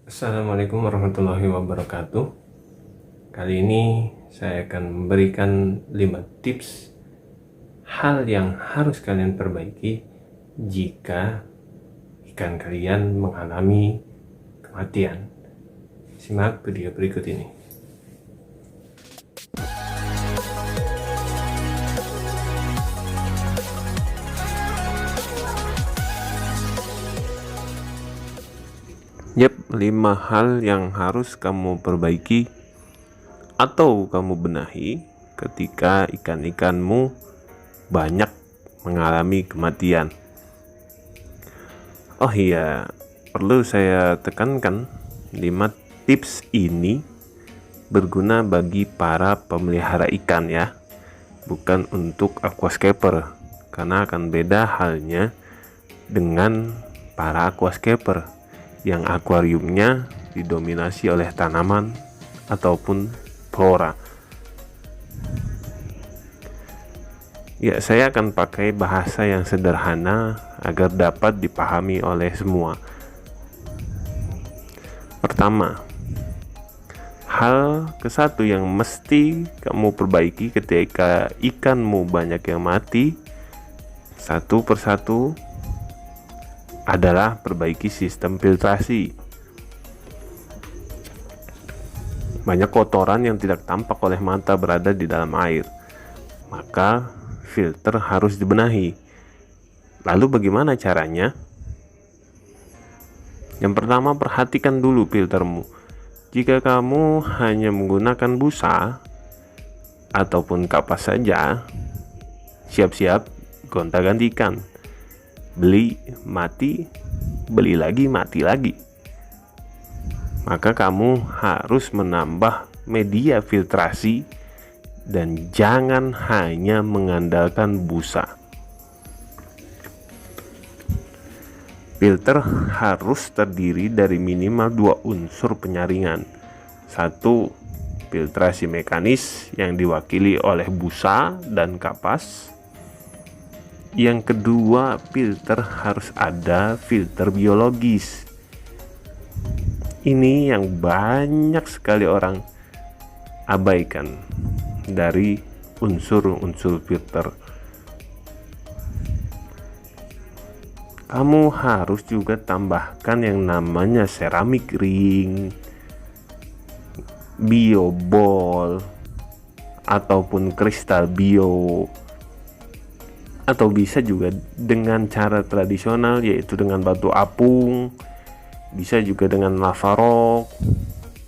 Assalamualaikum warahmatullahi wabarakatuh. Kali ini saya akan memberikan 5 tips hal yang harus kalian perbaiki jika ikan kalian mengalami kematian. Simak video berikut ini. Yep, 5 hal yang harus kamu perbaiki atau kamu benahi ketika ikan-ikanmu banyak mengalami kematian. Oh iya, perlu saya tekankan 5 tips ini berguna bagi para pemelihara ikan ya, bukan untuk aquascaper, karena akan beda halnya dengan para aquascaper yang akuariumnya didominasi oleh tanaman ataupun flora. Ya, saya akan pakai bahasa yang sederhana agar dapat dipahami oleh semua. Pertama, hal ke-1 yang mesti kamu perbaiki ketika ikanmu banyak yang mati, satu persatu, adalah perbaiki sistem filtrasi. Banyak kotoran yang tidak tampak oleh mata berada di dalam air, maka filter harus dibenahi. Lalu bagaimana caranya? Yang pertama, perhatikan dulu filtermu. Jika kamu hanya menggunakan busa ataupun kapas saja, siap-siap gonta-gantikan. Beli mati, beli lagi mati lagi. Maka kamu harus menambah media filtrasi dan jangan hanya mengandalkan busa. Filter harus terdiri dari minimal 2 unsur penyaringan. 1. Filtrasi mekanis yang diwakili oleh busa dan kapas. Yang kedua, filter harus ada filter biologis. Ini yang banyak sekali orang abaikan dari unsur-unsur filter. Kamu harus juga tambahkan yang namanya ceramic ring, biobol, ataupun kristal bio. Atau bisa juga dengan cara tradisional, yaitu dengan batu apung, bisa juga dengan lava rock,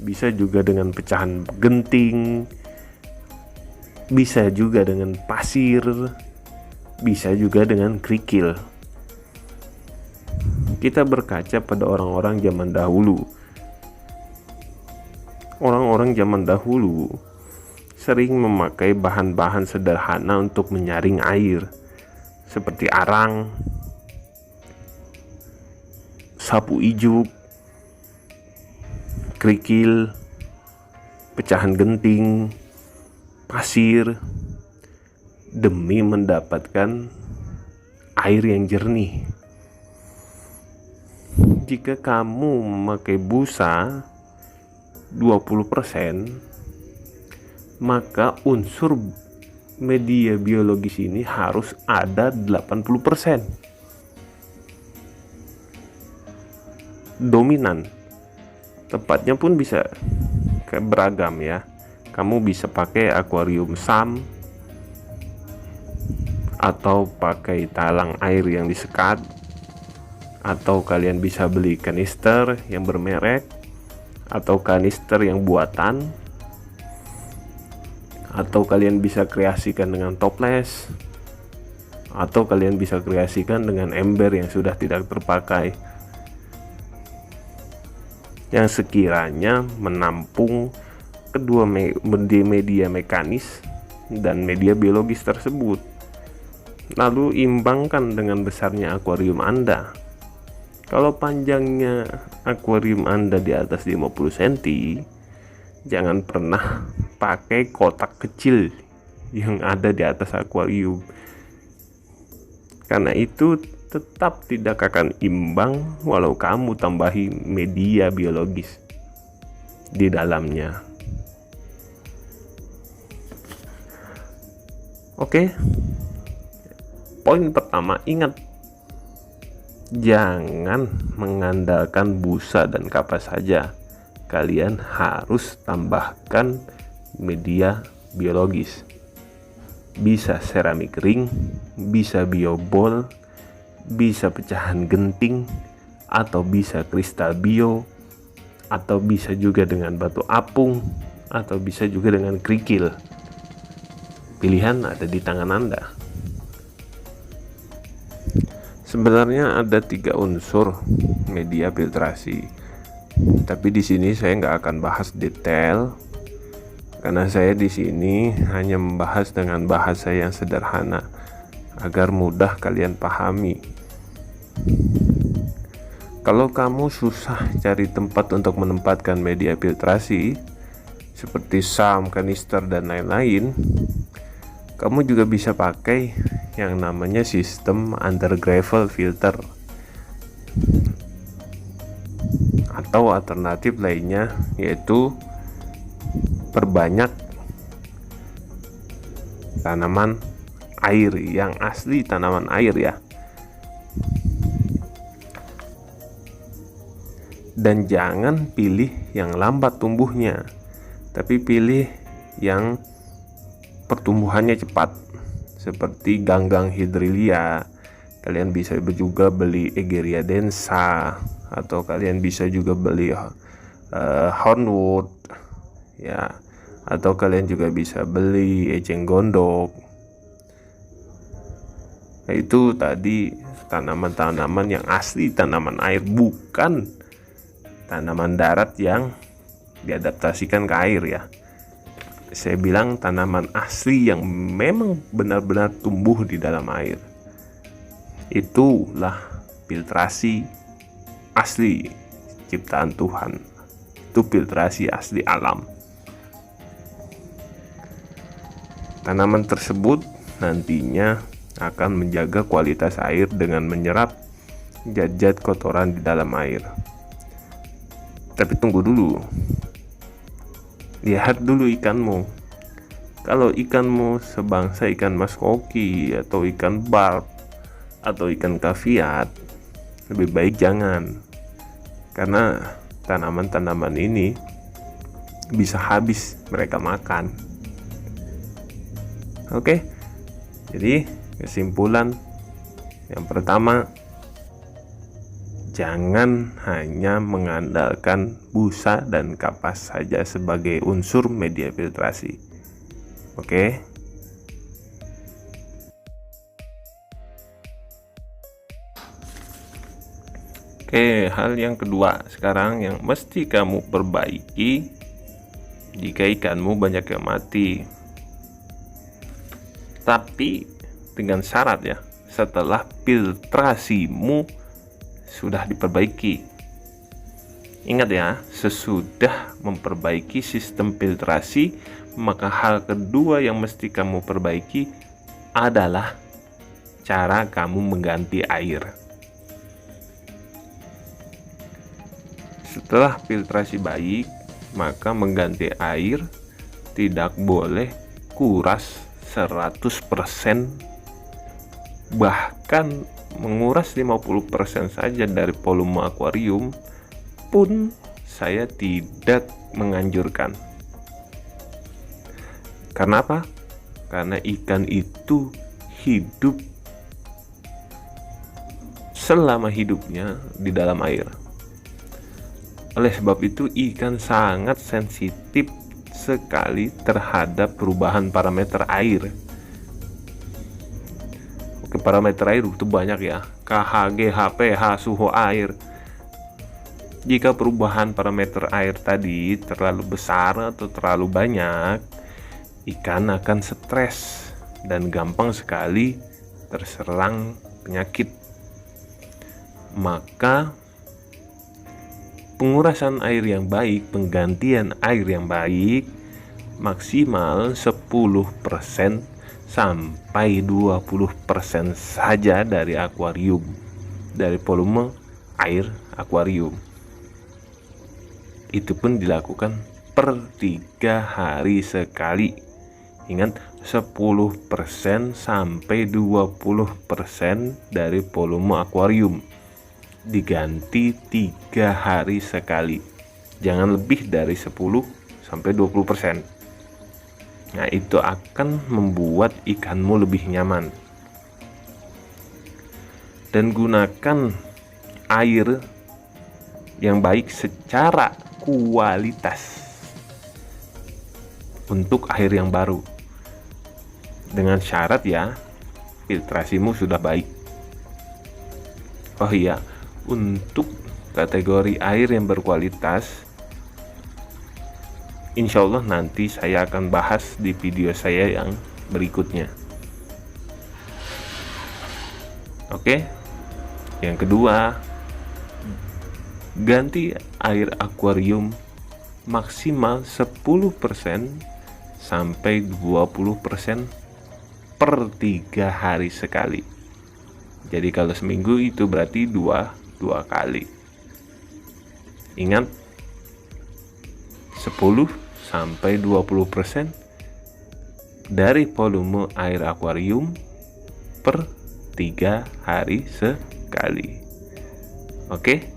bisa juga dengan pecahan genting, bisa juga dengan pasir, bisa juga dengan kerikil. Kita berkaca pada orang-orang zaman dahulu. Orang-orang zaman dahulu sering memakai bahan-bahan sederhana untuk menyaring air, seperti arang, sapu ijuk, kerikil, pecahan genting, pasir, demi mendapatkan air yang jernih. Jika kamu memakai busa 20%, maka unsur media biologis ini harus ada 80%. Dominan. Tempatnya pun bisa beragam ya. Kamu bisa pakai akuarium SAM atau pakai talang air yang disekat, atau kalian bisa beli kanister yang bermerek atau kanister yang buatan, atau kalian bisa kreasikan dengan toples, atau kalian bisa kreasikan dengan ember yang sudah tidak terpakai, yang sekiranya menampung kedua media mekanis dan media biologis tersebut. Lalu imbangkan dengan besarnya akuarium Anda. Kalau panjangnya akuarium Anda di atas 50 cm, jangan pernah pakai kotak kecil yang ada di atas akuarium, karena itu tetap tidak akan imbang walau kamu tambahi media biologis di dalamnya. Oke. Poin pertama, ingat, jangan mengandalkan busa dan kapas saja. Kalian harus tambahkan media biologis. Bisa seramik ring, bisa biobol, bisa pecahan genting, atau bisa kristal bio, atau bisa juga dengan batu apung, atau bisa juga dengan kerikil. Pilihan ada di tangan Anda. Sebenarnya ada 3 unsur media filtrasi, tapi di sini saya nggak akan bahas detail karena saya di sini hanya membahas dengan bahasa yang sederhana agar mudah kalian pahami. Kalau kamu susah cari tempat untuk menempatkan media filtrasi seperti SAM, kanister, dan lain-lain, kamu juga bisa pakai yang namanya sistem undergravel filter atau alternatif lainnya, yaitu perbanyak tanaman air yang asli tanaman air ya. Dan jangan pilih yang lambat tumbuhnya, tapi pilih yang pertumbuhannya cepat seperti ganggang hidrilia. Kalian bisa juga beli Egeria densa, atau kalian bisa juga beli hornwood ya, atau kalian juga bisa beli eceng gondok. Nah, itu tadi tanaman-tanaman yang asli tanaman air, bukan tanaman darat yang diadaptasikan ke air ya. Saya bilang tanaman asli yang memang benar-benar tumbuh di dalam air. Itulah filtrasi asli ciptaan Tuhan. Itu filtrasi asli alam. Tanaman tersebut nantinya akan menjaga kualitas air dengan menyerap zat-zat kotoran di dalam air. Tapi tunggu dulu. Lihat dulu ikanmu. Kalau ikanmu sebangsa ikan mas koki atau ikan barb atau ikan kaviat, lebih baik jangan, karena tanaman-tanaman ini bisa habis mereka makan. Oke, jadi kesimpulan yang pertama, jangan hanya mengandalkan busa dan kapas saja sebagai unsur media filtrasi. Oke. Oke, hal yang kedua sekarang yang mesti kamu perbaiki jika ikanmu banyak yang mati. Tapi dengan syarat ya, setelah filtrasimu sudah diperbaiki. Ingat ya, sesudah memperbaiki sistem filtrasi, maka hal kedua yang mesti kamu perbaiki adalah cara kamu mengganti air. Setelah filtrasi baik, maka mengganti air tidak boleh kuras 100%, bahkan menguras 50% saja dari volume akuarium pun saya tidak menganjurkan. Karena apa? Karena ikan itu hidup selama hidupnya di dalam air. Oleh sebab itu ikan sangat sensitif sekali terhadap perubahan parameter air. Oke, parameter air itu banyak ya, KHG, pH, suhu air. Jika perubahan parameter air tadi terlalu besar atau terlalu banyak, ikan akan stres dan gampang sekali terserang penyakit. Maka pengurasan air yang baik, penggantian air yang baik maksimal 10% sampai 20% saja dari akuarium, dari volume air akuarium. Itu pun dilakukan per 3 hari sekali. Ingat, 10% sampai 20% dari volume akuarium diganti 3 hari sekali. Jangan lebih dari 10 sampai 20%. Nah, itu akan membuat ikanmu lebih nyaman. Dan gunakan air yang baik secara kualitas untuk air yang baru, dengan syarat ya filtrasimu sudah baik. Oh iya, untuk kategori air yang berkualitas, insya Allah nanti saya akan bahas di video saya yang berikutnya. Oke, yang kedua, ganti air akuarium maksimal 10% sampai 20% per 3 hari sekali. Jadi kalau seminggu itu berarti dua kali. Ingat, 10 sampai 20% dari volume air akuarium per 3 hari sekali. Oke.